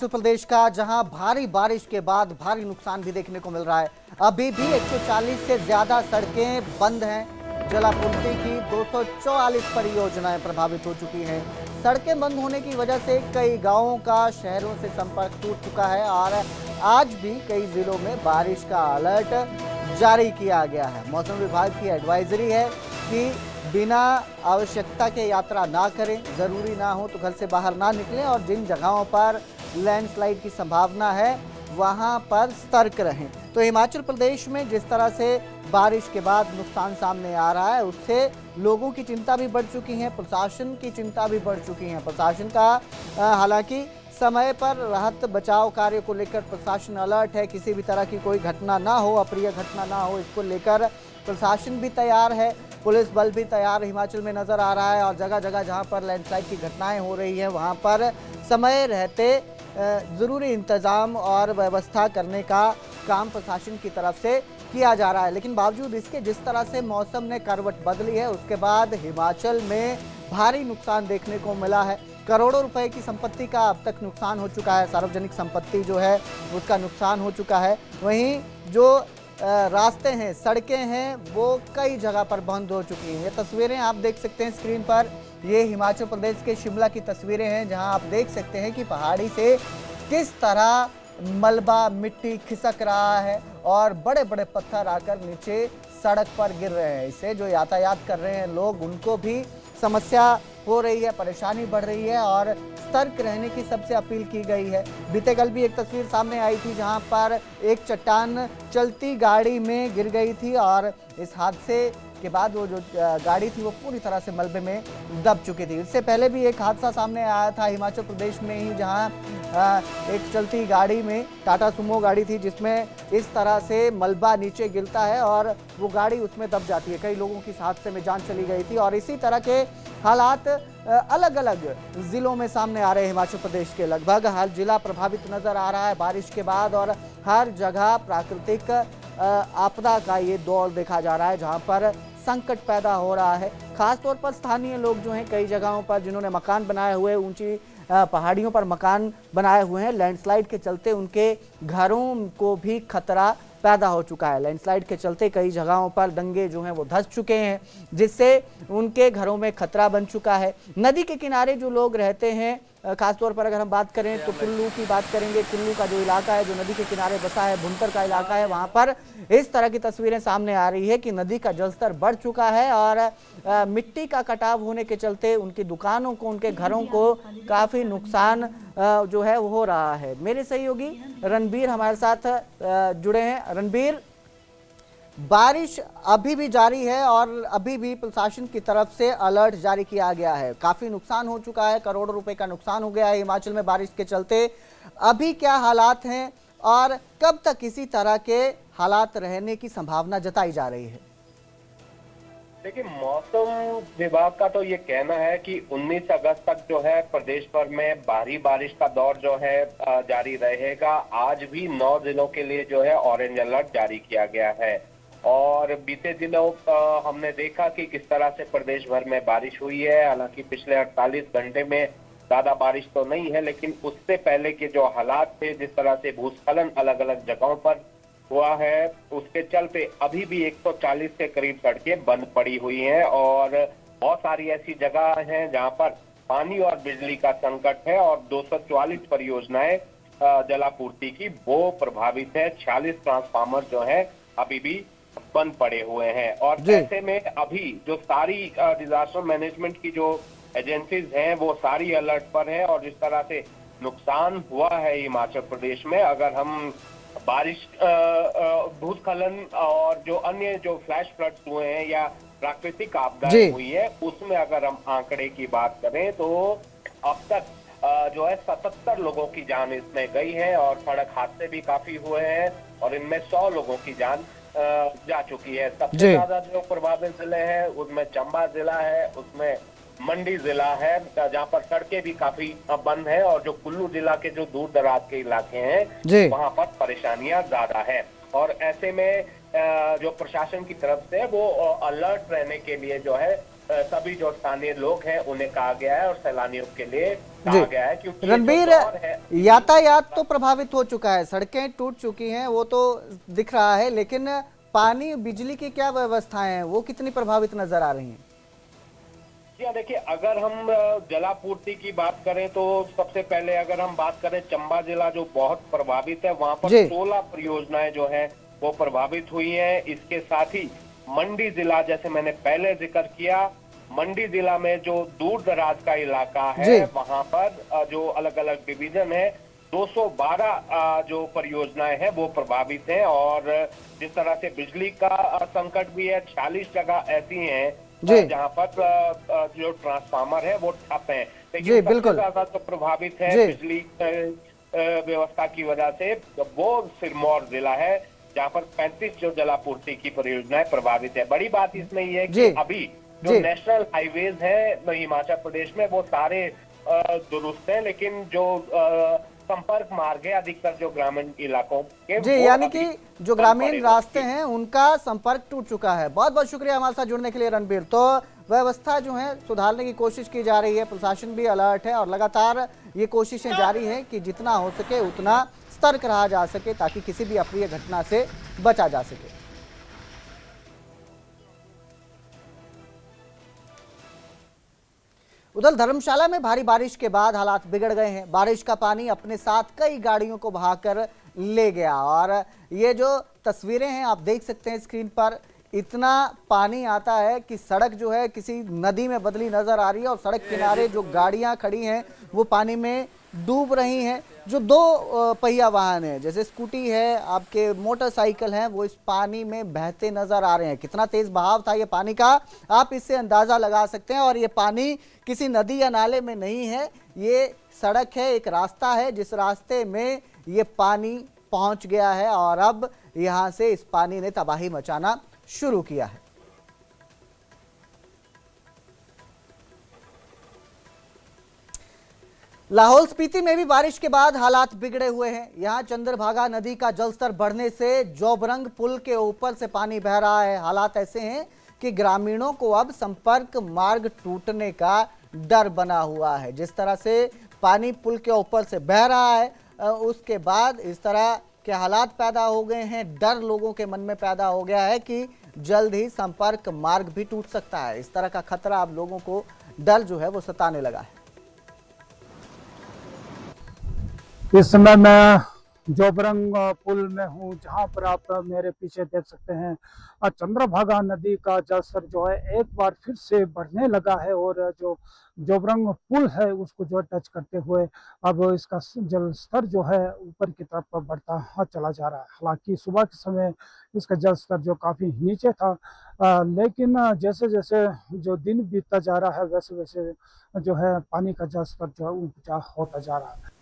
हिमाचल प्रदेश का जहां भारी बारिश के बाद भारी नुकसान भी देखने को मिल रहा है। अभी भी 140 से ज्यादा सड़कें बंद हैं। जलापूर्ति की 244 परियोजनाएं प्रभावित हो चुकी हैं। सड़कें बंद होने की वजह से कई गांवों का शहरों से संपर्क टूट चुका है और आज भी कई जिलों में बारिश का अलर्ट जारी किया गया है। मौसम विभाग की एडवाइजरी है कि बिना आवश्यकता के यात्रा ना करें, जरूरी ना हो तो घर से बाहर ना निकलें और जिन जगहों पर लैंडस्लाइड की संभावना है वहां पर सतर्क रहें। तो हिमाचल प्रदेश में जिस तरह से बारिश के बाद नुकसान सामने आ रहा है उससे लोगों की चिंता भी बढ़ चुकी है, प्रशासन की चिंता भी बढ़ चुकी है। प्रशासन का हालांकि समय पर राहत बचाव कार्य को लेकर प्रशासन अलर्ट है। किसी भी तरह की कोई घटना ना हो, अप्रिय घटना ना हो, इसको लेकर प्रशासन भी तैयार है। पुलिस बल भी तैयार हिमाचल में नजर आ रहा है और जगह जगह जहां पर लैंडस्लाइड की घटनाएं हो रही हैं वहां पर समय रहते ज़रूरी इंतज़ाम और व्यवस्था करने का काम प्रशासन की तरफ से किया जा रहा है। लेकिन बावजूद इसके जिस तरह से मौसम ने करवट बदली है उसके बाद हिमाचल में भारी नुकसान देखने को मिला है। करोड़ों रुपए की संपत्ति का अब तक नुकसान हो चुका है। सार्वजनिक संपत्ति जो है उसका नुकसान हो चुका है। वहीं जो रास्ते हैं, सड़कें हैं, वो कई जगह पर बंद हो चुकी हैं। ये तस्वीरें आप देख सकते हैं स्क्रीन पर। ये हिमाचल प्रदेश के शिमला की तस्वीरें हैं जहां आप देख सकते हैं कि पहाड़ी से किस तरह मलबा, मिट्टी खिसक रहा है और बड़े बड़े पत्थर आकर नीचे सड़क पर गिर रहे हैं। इससे जो यातायात कर रहे हैं लोग, उनको भी समस्या हो रही है, परेशानी बढ़ रही है और सतर्क रहने की सबसे अपील की गई है। बीते कल भी एक तस्वीर सामने आई थी जहां पर एक चट्टान चलती गाड़ी में गिर गई थी और इस हादसे के बाद वो जो गाड़ी थी वो पूरी तरह से मलबे में दब चुकी थी। इससे पहले भी एक हादसा सामने आया था हिमाचल प्रदेश में ही जहां एक चलती गाड़ी में, टाटा सुमो गाड़ी थी जिसमें इस तरह से मलबा नीचे गिरता है और वो गाड़ी उसमें दब जाती है। कई लोगों की इस हादसे में जान चली गई थी और इसी तरह के हालात अलग अलग जिलों में सामने आ रहे हैं। हिमाचल प्रदेश के लगभग हर जिला प्रभावित नजर आ रहा है बारिश के बाद और हर जगह प्राकृतिक आपदा का ये दौर देखा जा रहा है जहां पर संकट पैदा हो रहा है। खासतौर पर स्थानीय लोग जो हैं कई जगहों पर जिन्होंने मकान बनाए हुए, ऊंची पहाड़ियों पर मकान बनाए हुए हैं, लैंडस्लाइड के चलते उनके घरों को भी खतरा पैदा हो चुका है। लैंडस्लाइड के चलते कई जगहों पर डंगे जो हैं वो धंस चुके हैं जिससे उनके घरों में खतरा बन चुका है। नदी के किनारे जो लोग रहते हैं, खासतौर पर अगर हम बात करें तो कुल्लू की बात करेंगे। कुल्लू का जो इलाका है जो नदी के किनारे बसा है, भुंतर का इलाका है, वहां पर इस तरह की तस्वीरें सामने आ रही है कि नदी का जलस्तर बढ़ चुका है और मिट्टी का कटाव होने के चलते उनकी दुकानों को, उनके घरों को काफी नुकसान जो है वो हो रहा है। मेरे सहयोगी रणबीर हमारे साथ जुड़े हैं। रणबीर, बारिश अभी भी जारी है और अभी भी प्रशासन की तरफ से अलर्ट जारी किया गया है। काफी नुकसान हो चुका है, करोड़ों रुपए का नुकसान हो गया है हिमाचल में बारिश के चलते। अभी क्या हालात हैं और कब तक इसी तरह के हालात रहने की संभावना जताई जा रही है? देखिए, मौसम विभाग का तो ये कहना है कि 19 अगस्त तक जो है प्रदेश भर में भारी बारिश का दौर जो है जारी रहेगा। आज भी 9 जिलों के लिए जो है ऑरेंज अलर्ट जारी किया गया है और बीते दिनों हमने देखा कि किस तरह से प्रदेश भर में बारिश हुई है। हालांकि पिछले 48 घंटे में ज्यादा बारिश तो नहीं है, लेकिन उससे पहले के जो हालात थे, जिस तरह से भूस्खलन अलग अलग जगहों पर हुआ है, उसके चलते अभी भी 140 के करीब सड़कें बंद पड़ी हुई हैं और बहुत सारी ऐसी जगह हैं जहां पर पानी और बिजली का संकट है और 244 परियोजनाएं जलापूर्ति की वो प्रभावित है। 46 ट्रांसफार्मर जो है अभी भी बंद पड़े हुए हैं और ऐसे में अभी जो सारी डिजास्टर मैनेजमेंट की जो एजेंसीज हैं वो सारी अलर्ट पर है और जिस तरह से नुकसान हुआ है हिमाचल प्रदेश में, अगर हम बारिश, भूस्खलन और जो अन्य जो फ्लैश फ्लड्स हुए हैं या प्राकृतिक आपदाएं हुई है, उसमें अगर हम आंकड़े की बात करें तो अब तक जो है 77 लोगों की जान इसमें गई है और सड़क हादसे भी काफी हुए हैं और इनमें 100 लोगों की जान जा चुकी है। सबसे ज्यादा जो प्रभावित जिले हैं उसमें चंबा जिला है, उसमें मंडी जिला है जहां पर सड़कें भी काफी बंद है और जो कुल्लू जिला के जो दूर दराज के इलाके हैं वहां पर परेशानियां ज्यादा है और ऐसे में जो प्रशासन की तरफ से वो अलर्ट रहने के लिए जो है सभी जो स्थानीय लोग हैं उन्हें कहा गया है और सैलानियों के लिए जी कहा गया है, क्योंकि ये जो रणबीर, दौर है यातायात तो प्रभावित हो चुका है, सड़कें टूट चुकी हैं, वो तो दिख रहा है, लेकिन पानी बिजली की क्या व्यवस्थाएं हैं, वो कितनी प्रभावित नजर आ रही हैं? जी हाँ, देखिए, अगर हम जलापूर्ति की बात करें तो सबसे पहले अगर हम बात करें चंबा जिला जो बहुत प्रभावित है, वहां पर जी 16 परियोजनाएं जो है वो प्रभावित हुई हैं। इसके साथ ही मंडी जिला, जैसे मैंने पहले जिक्र किया, मंडी जिला में जो दूर दराज का इलाका जी है वहां पर जो अलग अलग डिवीजन है 212 जो परियोजनाएं हैं वो प्रभावित हैं। और जिस तरह से बिजली का संकट भी है, 46 जगह ऐसी हैं जी जहां पर जो ट्रांसफार्मर है वो ठप है। लेकिन जी सबसे बिल्कुल ज्यादा जो प्रभावित है जी बिजली व्यवस्था की वजह से वो सिरमौर जिला है, जहां पर 35 जो जलापूर्ति की परियोजनाएं प्रभावित है। बड़ी बात इसमें यह है जी कि अभी जो जी नेशनल हाईवेज है हिमाचल प्रदेश में वो सारे दुरुस्त हैं, लेकिन जो संपर्क मार्ग है अधिकतर जो ग्रामीण इलाकों के जी, वो यानी अभी कि जो बंद ग्रामीण पड़े रास्ते हुए हैं। हैं उनका संपर्क टूट चुका है। बहुत बहुत शुक्रिया हमारे साथ जुड़ने के लिए रणबीर। तो व्यवस्था जो है सुधारने की कोशिश की जा रही है, प्रशासन भी अलर्ट है और लगातार ये कोशिशें जारी हैं कि जितना हो सके उतना सतर्क रहा जा सके ताकि किसी भी अप्रिय घटना से बचा जा सके। उधर धर्मशाला में भारी बारिश के बाद हालात बिगड़ गए हैं। बारिश का पानी अपने साथ कई गाड़ियों को बहाकर ले गया और ये जो तस्वीरें हैं आप देख सकते हैं स्क्रीन पर, इतना पानी आता है कि सड़क जो है किसी नदी में बदली नजर आ रही है और सड़क किनारे जो गाड़ियां खड़ी हैं वो पानी में डूब रही हैं। जो दो पहिया वाहन है जैसे स्कूटी है, आपके मोटरसाइकिल हैं, वो इस पानी में बहते नजर आ रहे हैं। कितना तेज बहाव था ये पानी का, आप इससे अंदाजा लगा सकते हैं। और ये पानी किसी नदी या नाले में नहीं है, ये सड़क है, एक रास्ता है जिस रास्ते में ये पानी पहुंच गया है और अब यहां से इस पानी ने तबाही मचाना शुरू किया है। लाहौल स्पीति में भी बारिश के बाद हालात बिगड़े हुए हैं। यहां चंद्रभागा नदी का जलस्तर बढ़ने से जोबरंग पुल के ऊपर से पानी बह रहा है। हालात ऐसे हैं कि ग्रामीणों को अब संपर्क मार्ग टूटने का डर बना हुआ है। जिस तरह से पानी पुल के ऊपर से बह रहा है उसके बाद इस तरह के हालात पैदा हो गए हैं। डर लोगों के मन में पैदा हो गया है कि जल्द ही संपर्क मार्ग भी टूट सकता है। इस तरह का खतरा अब लोगों को, डर जो है वो सताने लगा है। इस समय मैं जोबरंग पुल में हूँ, जहाँ पर आप मेरे पीछे देख सकते हैं चंद्रभागा नदी का जलस्तर जो है एक बार फिर से बढ़ने लगा है और जो जोबरंग पुल है उसको जो टच करते हुए अब इसका जल स्तर जो है ऊपर की तरफ बढ़ता चला जा रहा है। हालांकि सुबह के समय इसका जल स्तर जो काफ़ी नीचे था, लेकिन जैसे जैसे जो दिन बीतता जा रहा है वैसे वैसे जो है पानी का जल स्तर जो है ऊंचा होता जा रहा है।